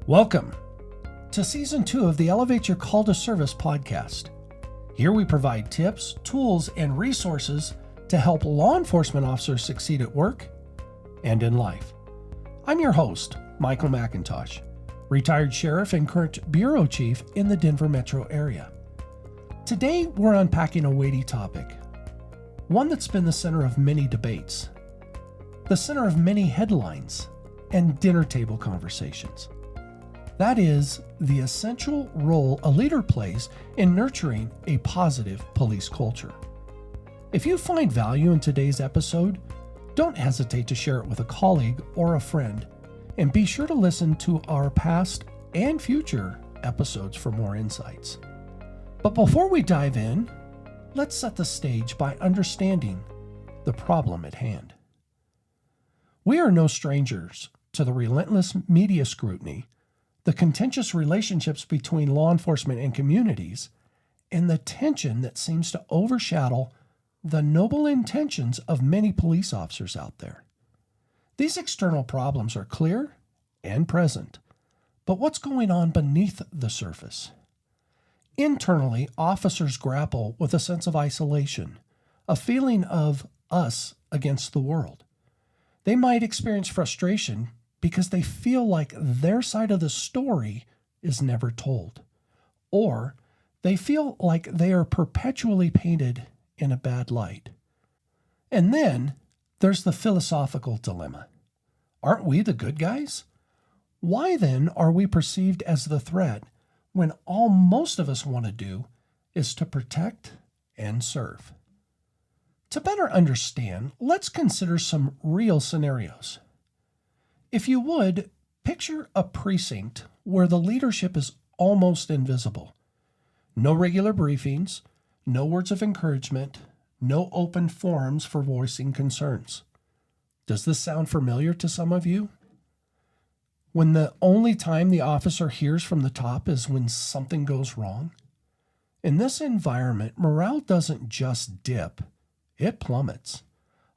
Welcome to Season 2 of the Elevate Your Call to Service podcast. Here we provide tips, tools, and resources to help law enforcement officers succeed at work and in life. I'm your host, Michael McIntosh, retired sheriff and current bureau chief in the Denver metro area. Today, we're unpacking a weighty topic, one that's been the center of many debates, the center of many headlines and dinner table conversations. That is the essential role a leader plays in nurturing a positive police culture. If you find value in today's episode, don't hesitate to share it with a colleague or a friend, and be sure to listen to our past and future episodes for more insights. But before we dive in, let's set the stage by understanding the problem at hand. We are no strangers to the relentless media scrutiny, the contentious relationships between law enforcement and communities, and the tension that seems to overshadow the noble intentions of many police officers out there. These external problems are clear and present, but what's going on beneath the surface? Internally, officers grapple with a sense of isolation, a feeling of us against the world. They might experience frustration because they feel like their side of the story is never told, or they feel like they are perpetually painted in a bad light. And then there's the philosophical dilemma. Aren't we the good guys? Why then are we perceived as the threat when all most of us want to do is to protect and serve? To better understand, let's consider some real scenarios. If you would, picture a precinct where the leadership is almost invisible. No regular briefings, no words of encouragement, no open forums for voicing concerns. Does this sound familiar to some of you? When the only time the officer hears from the top is when something goes wrong? In this environment, morale doesn't just dip, it plummets.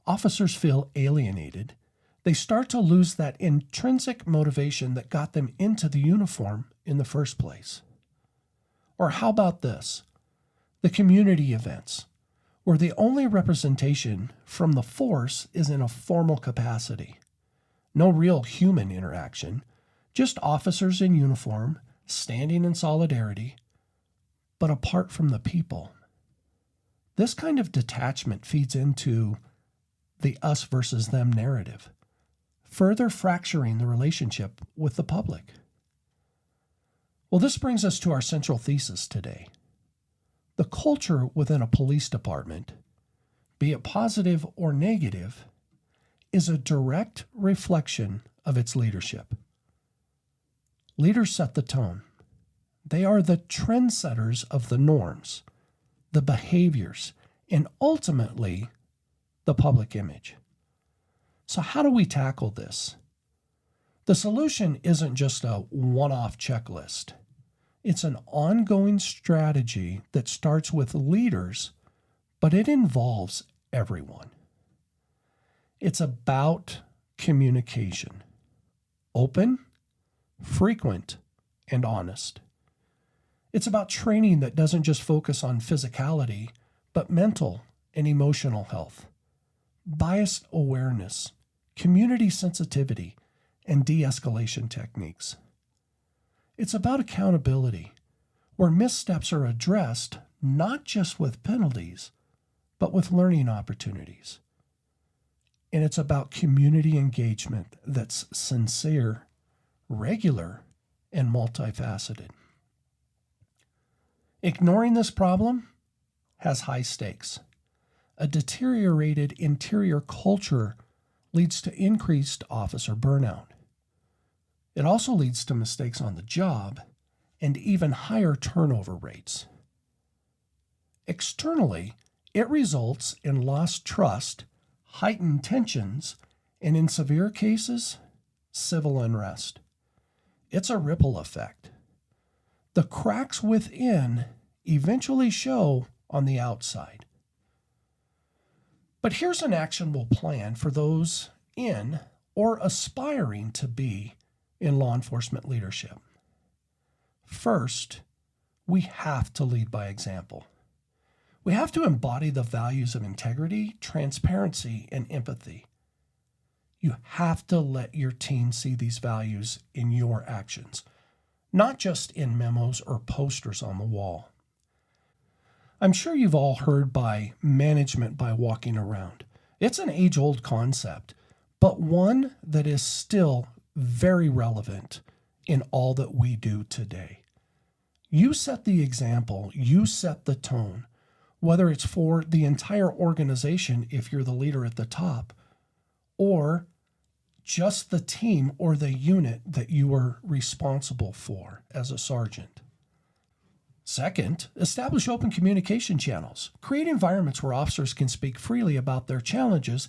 Officers feel alienated. They start to lose that intrinsic motivation that got them into the uniform in the first place. Or how about this? The community events, where the only representation from the force is in a formal capacity. No real human interaction, just officers in uniform, standing in solidarity, but apart from the people. This kind of detachment feeds into the us versus them narrative, further fracturing the relationship with the public. Well, this brings us to our central thesis today. The culture within a police department, be it positive or negative, is a direct reflection of its leadership. Leaders set the tone. They are the trendsetters of the norms, the behaviors, and ultimately, the public image. So how do we tackle this? The solution isn't just a one-off checklist. It's an ongoing strategy that starts with leaders, but it involves everyone. It's about communication. Open, frequent, and honest. It's about training that doesn't just focus on physicality, but mental and emotional health, bias awareness, community sensitivity, and de-escalation techniques. It's about accountability, where missteps are addressed not just with penalties, but with learning opportunities. And it's about community engagement that's sincere, regular, and multifaceted. Ignoring this problem has high stakes. A deteriorated interior culture leads to increased officer burnout. It also leads to mistakes on the job and even higher turnover rates. Externally, it results in lost trust, heightened tensions, and in severe cases, civil unrest. It's a ripple effect. The cracks within eventually show on the outside. But here's an actionable plan for those in or aspiring to be in law enforcement leadership. First, we have to lead by example. We have to embody the values of integrity, transparency, and empathy. You have to let your team see these values in your actions, not just in memos or posters on the wall. I'm sure you've all heard by management by walking around. It's an age-old concept, but one that is still very relevant in all that we do today. You set the example, you set the tone, whether it's for the entire organization if you're the leader at the top, or just the team or the unit that you are responsible for as a sergeant. Second, establish open communication channels. Create environments where officers can speak freely about their challenges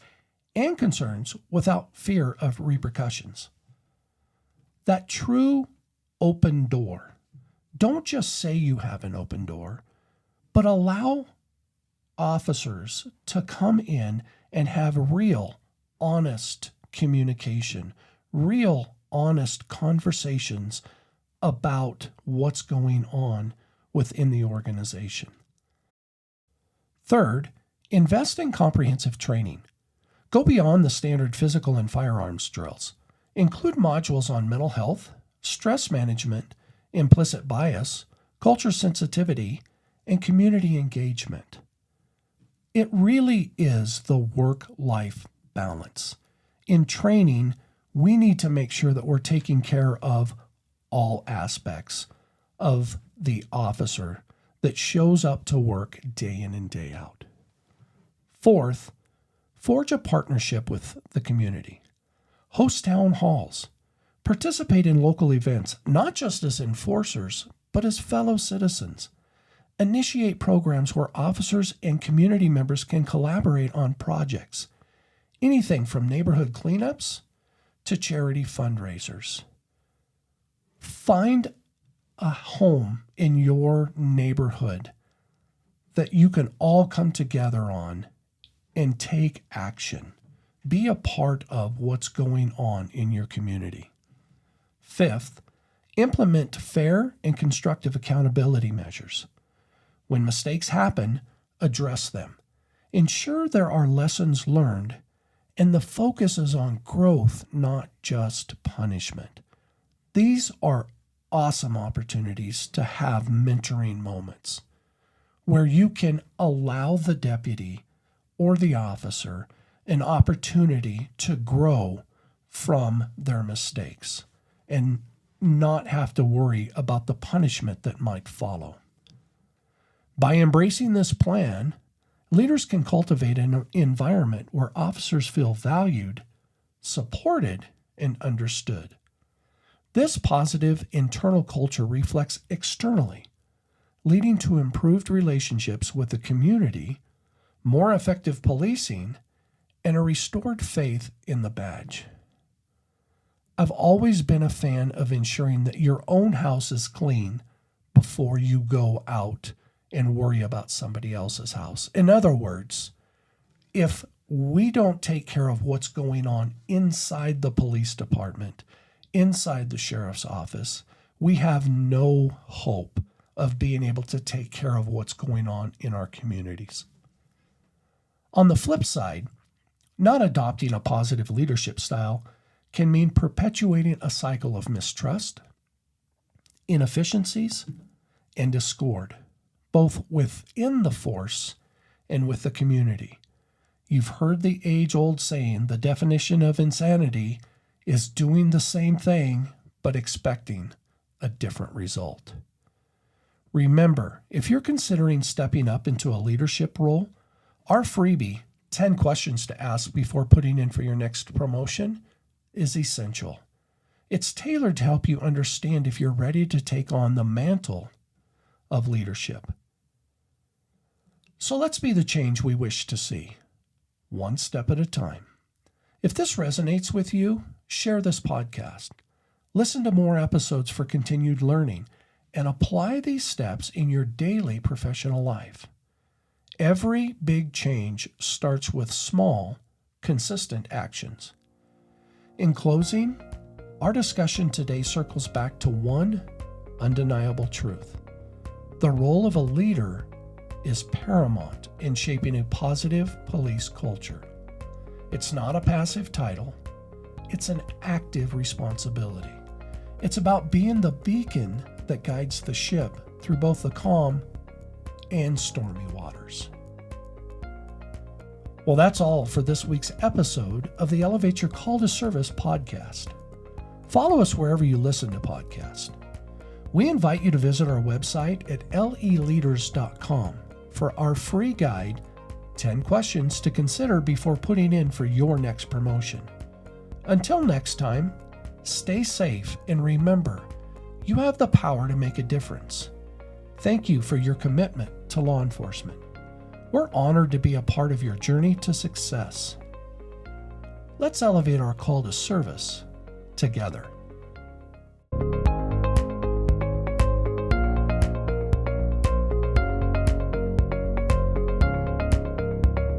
and concerns without fear of repercussions. That true open door. Don't just say you have an open door, but allow officers to come in and have real, honest communication, real, honest conversations about what's going on within the organization. Third, invest in comprehensive training. Go beyond the standard physical and firearms drills. Include modules on mental health, stress management, implicit bias, culture sensitivity, and community engagement. It really is the work-life balance. In training, we need to make sure that we're taking care of all aspects of the officer that shows up to work day in and day out. Fourth, forge a partnership with the community. Host town halls. Participate in local events, not just as enforcers, but as fellow citizens. Initiate programs where officers and community members can collaborate on projects. Anything from neighborhood cleanups to charity fundraisers. Find a home in your neighborhood that you can all come together on and take action. Be a part of what's going on in your community. Fifth, implement fair and constructive accountability measures. When mistakes happen, address them. Ensure there are lessons learned, and the focus is on growth, not just punishment. These are awesome opportunities to have mentoring moments where you can allow the deputy or the officer an opportunity to grow from their mistakes and not have to worry about the punishment that might follow. By embracing this plan, leaders can cultivate an environment where officers feel valued, supported, and understood. This positive internal culture reflects externally, leading to improved relationships with the community, more effective policing, and a restored faith in the badge. I've always been a fan of ensuring that your own house is clean before you go out and worry about somebody else's house. In other words, if we don't take care of what's going on inside the police department, inside the sheriff's office, we have no hope of being able to take care of what's going on in our communities. On the flip side, not adopting a positive leadership style can mean perpetuating a cycle of mistrust, inefficiencies, and discord, both within the force and with the community. You've heard the age-old saying, the definition of insanity is doing the same thing but expecting a different result. Remember, if you're considering stepping up into a leadership role, our freebie, 10 questions to ask before putting in for your next promotion, is essential. It's tailored to help you understand if you're ready to take on the mantle of leadership. So let's be the change we wish to see, one step at a time. If this resonates with you, share this podcast. Listen to more episodes for continued learning and apply these steps in your daily professional life. Every big change starts with small, consistent actions. In closing, Our discussion today circles back to one undeniable truth. The role of a leader is paramount in shaping a positive police culture. It's not a passive title, it's an active responsibility. It's about being the beacon that guides the ship through both the calm and stormy waters. Well, that's all for this week's episode of the Elevate Your Call to Service podcast. Follow us wherever you listen to podcasts. We invite you to visit our website at leleaders.com for our free guide, 10 questions to consider before putting in for your next promotion. Until next time, stay safe and remember, you have the power to make a difference. Thank you for your commitment to law enforcement. We're honored to be a part of your journey to success. Let's elevate our call to service together.